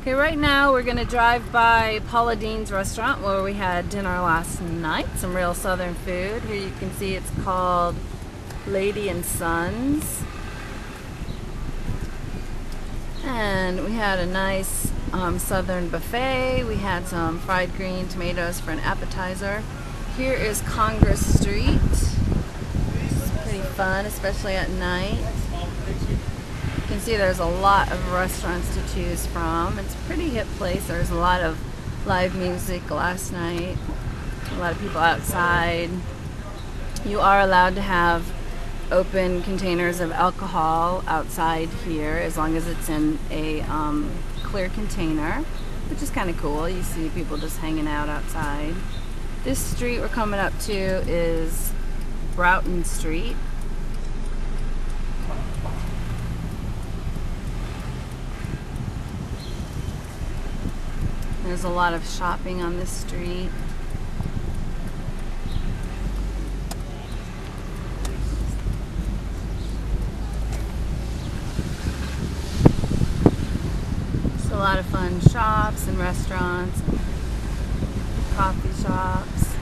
Okay, right now we're gonna drive by Paula Deen's restaurant where we had dinner last night. Some real southern food. Here you can see it's called Lady and Sons. And we had a nice southern buffet. We had some fried green tomatoes for an appetizer. Here is Congress Street. It's pretty fun, especially at night. You can see there's a lot of restaurants to choose from. It's a pretty hip place. There's a lot of live music last night. A lot of people outside. You are allowed to have open containers of alcohol outside here as long as it's in a clear container, which is kind of cool. You see people just hanging out outside. This street we're coming up to is Broughton Street. There's a lot of shopping on this street. There's a lot of fun shops and restaurants and coffee shops.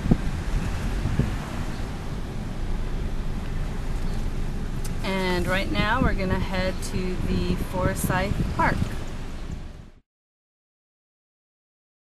And right now we're gonna head to the Forsyth Park.